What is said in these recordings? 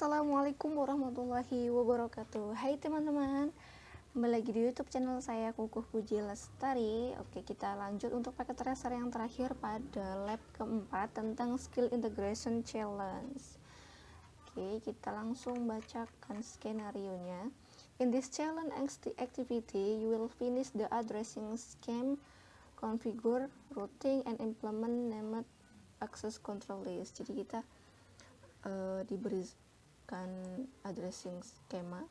Assalamualaikum warahmatullahi wabarakatuh. Hai teman-teman, kembali lagi di YouTube channel saya Kukuh Puji Lestari. Oke, kita lanjut untuk paket tracer yang terakhir pada lab keempat tentang skill integration challenge. Oke, kita langsung bacakan skenario-nya. In this challenge activity, you will finish the addressing scheme, configure, routing, and implement named access control list. Jadi kita diberikan addressing skema,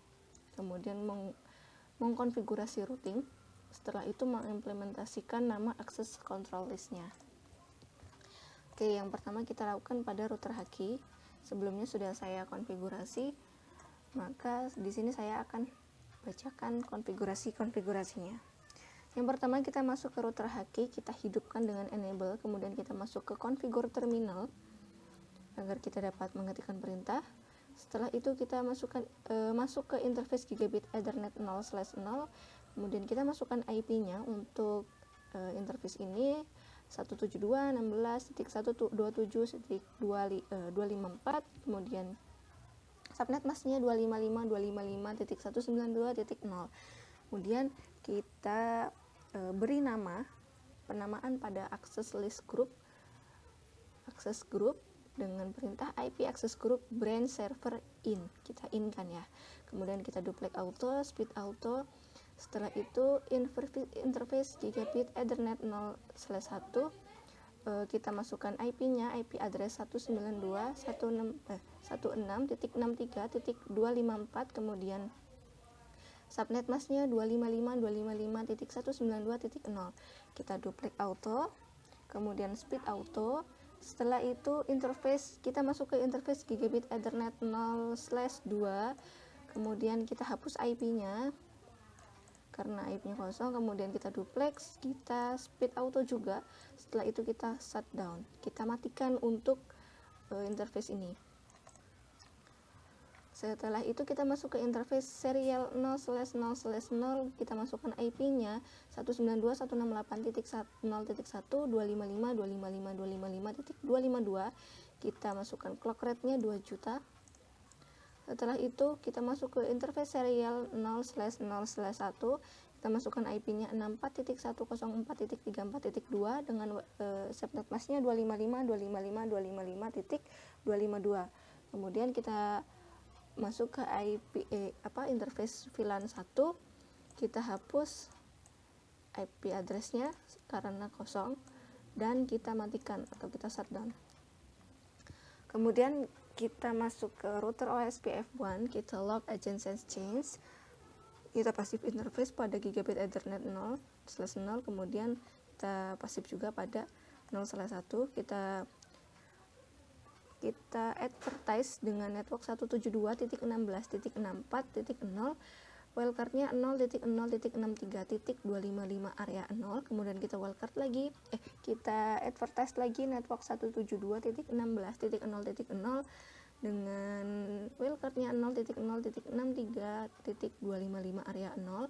kemudian mengkonfigurasi routing, setelah itu mengimplementasikan nama access control listnya. Oke, yang pertama kita lakukan pada router Haki. Sebelumnya sudah saya konfigurasi, maka di sini saya akan bacakan konfigurasinya. Yang pertama kita masuk ke router Haki, kita hidupkan dengan enable, kemudian kita masuk ke configure terminal agar kita dapat mengetikkan perintah. Setelah itu kita masuk ke interface gigabit Ethernet 0/0, kemudian kita masukkan IP-nya untuk interface ini 172.16.127.254, kemudian subnet masknya 255.255.192.0. Kemudian kita beri penamaan pada access group dengan perintah IP access group branch server in, kita in kan ya. Kemudian kita duplex auto, speed auto. Setelah itu interface gigabit Ethernet 0/1, kita masukkan IP-nya, IP address 192.16.63.254, kemudian subnet masknya 255.255.192.0. kita duplex auto, kemudian speed auto. Setelah itu kita masuk ke interface gigabit Ethernet 0/2, kemudian kita hapus IP-nya karena IP-nya kosong, kemudian kita duplex, kita speed auto juga. Setelah itu kita shutdown, kita matikan untuk interface ini. Setelah itu kita masuk ke interface serial 0/0/0, kita masukkan IP-nya 192.168.1.255.255.255.252, kita masukkan clock rate-nya 2 juta. Setelah itu kita masuk ke interface serial 0/0/1, kita masukkan IP-nya 64.104.34.2 dengan subnet masknya 255.255.255.252. Kemudian kita masuk ke interface VLAN 1, kita hapus IP address-nya karena kosong dan kita matikan atau kita shutdown. Kemudian kita masuk ke router OSPF1, kita log agent sense change, kita pasif interface pada gigabit Ethernet 0/0, kemudian kita pasif juga pada 0/1, kita advertise dengan network 172.16.64.0, wildcard-nya 0.0.63.255 area 0, kemudian kita wildcard lagi, kita advertise lagi network 172.16.0.0 dengan wildcard-nya 0.0.63.255 area 0.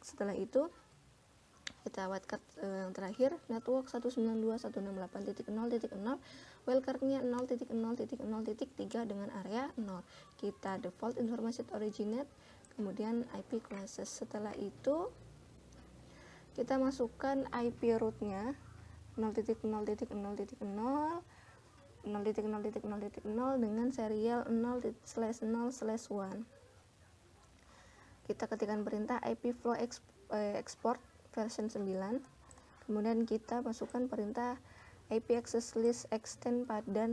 Setelah itu kita wildcard yang terakhir network 192.168.0.0, wildcard-nya 0.0.0.3 dengan area 0. Kita default information originate, kemudian IP classes. Setelah itu kita masukkan IP root-nya 0.0.0.0 dengan serial 0/0/1. Kita ketikkan perintah IP flow export version 9, kemudian kita masukkan perintah IP access list extend pada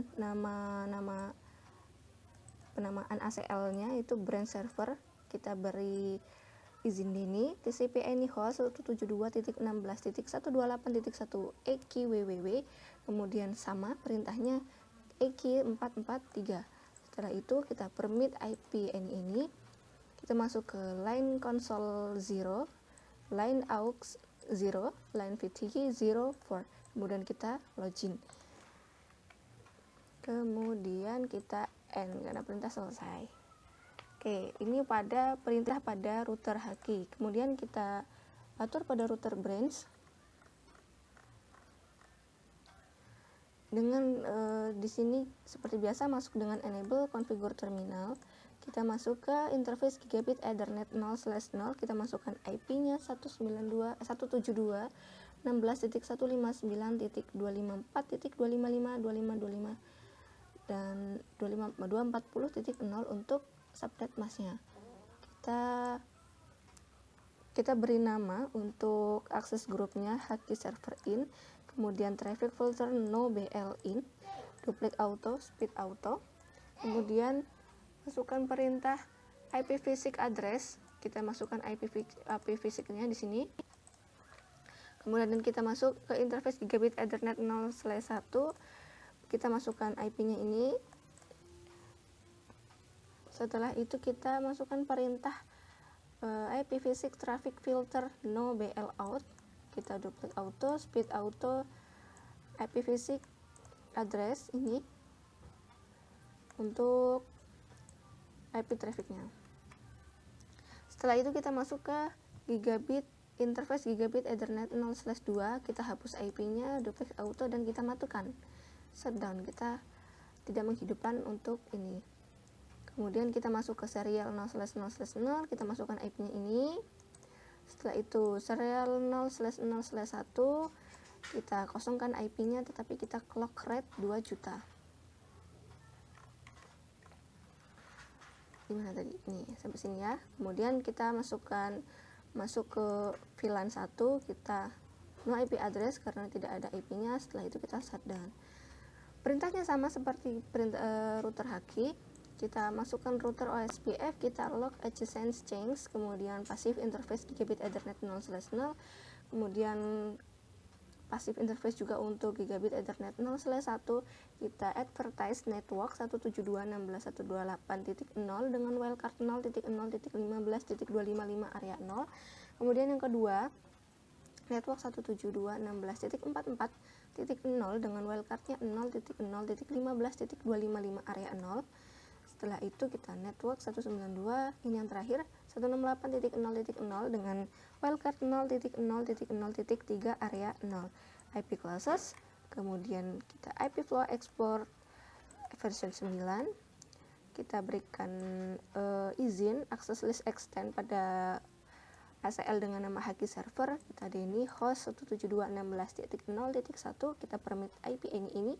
penamaan ACL-nya itu branch server. Kita beri izin ini TCP anyhost 172.16.128.1 EQWWW, kemudian sama perintahnya EQ443. Setelah itu kita permit IP ini, kita masuk ke line console 0, line aux 0, line VTK 04, kemudian kita login, kemudian kita end karena perintah selesai. Oke, ini pada perintah pada router Haki. Kemudian kita atur pada router branch. Dengan di sini seperti biasa masuk dengan enable configure terminal, kita masuk ke interface gigabit Ethernet 0/0, kita masukkan IP-nya 192.168.169.254.255.25 dan 240.0 untuk subnet masknya. Kita beri nama untuk akses grupnya Haki Server In, kemudian traffic filter no BL in, duplicate auto, speed auto, kemudian masukkan perintah IPv6 address, kita masukkan IPv6-nya di sini. Kemudian kita masuk ke interface gigabit Ethernet 0/1, kita masukkan IP-nya ini. Setelah itu kita masukkan perintah IPv6 traffic filter no BL out, kita duplicate auto, speed auto, IPv6 address ini untuk IP trafficnya. Setelah itu kita masuk ke gigabit interface gigabit Ethernet 0/2, kita hapus IP-nya, duplicate auto, dan kita matikan shutdown, kita tidak menghidupkan untuk ini. Kemudian kita masuk ke serial 0/0/0, kita masukkan IP-nya ini. Setelah itu serial 0/0/1, kita kosongkan IP-nya, tetapi kita clock rate 2 juta. Gimana tadi? Nih, sampai sini ya. Kemudian kita masuk ke VLAN 1, kita no IP address karena tidak ada IP-nya. Setelah itu kita shutdown. Perintahnya sama seperti router Haki. Kita masukkan router OSPF, kita log adjacent change, kemudian passive interface gigabit Ethernet 0/0, kemudian passive interface juga untuk gigabit Ethernet 0/1, kita advertise network 172.16.128.0 dengan wildcard 0.0.15.255 area 0. Kemudian yang kedua, network 172.16.44.0 dengan wildcardnya 0.0.15.255 area 0. Setelah itu kita network 192, ini yang terakhir 168.0.0 dengan wildcard 0.0.0.3 area 0. IP classes, kemudian kita IP flow export version 9, kita berikan izin access list extend pada ACL dengan nama Haki Server, kita ini host 172.16.0.1, kita permit IP ini.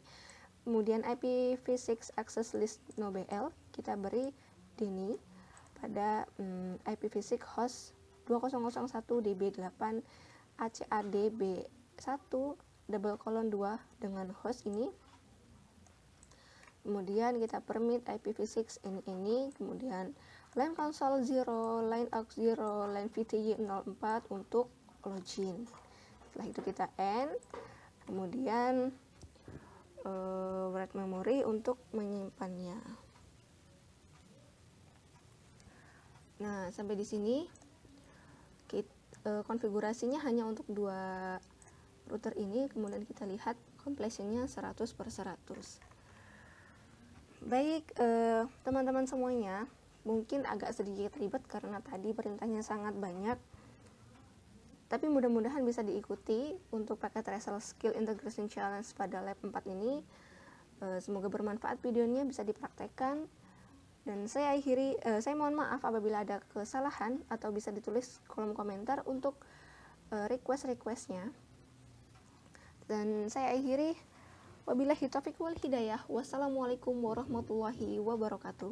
Kemudian IPv6 access list no BL, kita beri Deni pada IPv6 host 2001 DB8 ACADB1 :2 dengan host ini. Kemudian kita permit IPv6 ini, kemudian line console 0, line aux 0, line VTY 04 untuk login. Setelah itu kita end, kemudian write memory untuk menyimpannya. Nah, sampai di sini konfigurasinya hanya untuk 2 router ini, kemudian kita lihat completionnya 100/100. Baik, teman-teman semuanya, mungkin agak sedikit ribet karena tadi perintahnya sangat banyak, tapi mudah-mudahan bisa diikuti untuk paket Tracer Skill Integration Challenge pada lab 4 ini. Semoga bermanfaat videonya, bisa dipraktekkan. Dan saya mohon maaf apabila ada kesalahan, atau bisa ditulis kolom komentar untuk request-requestnya. Dan saya akhiri, wabillahi taufiq wal hidayah. Wassalamualaikum warahmatullahi wabarakatuh.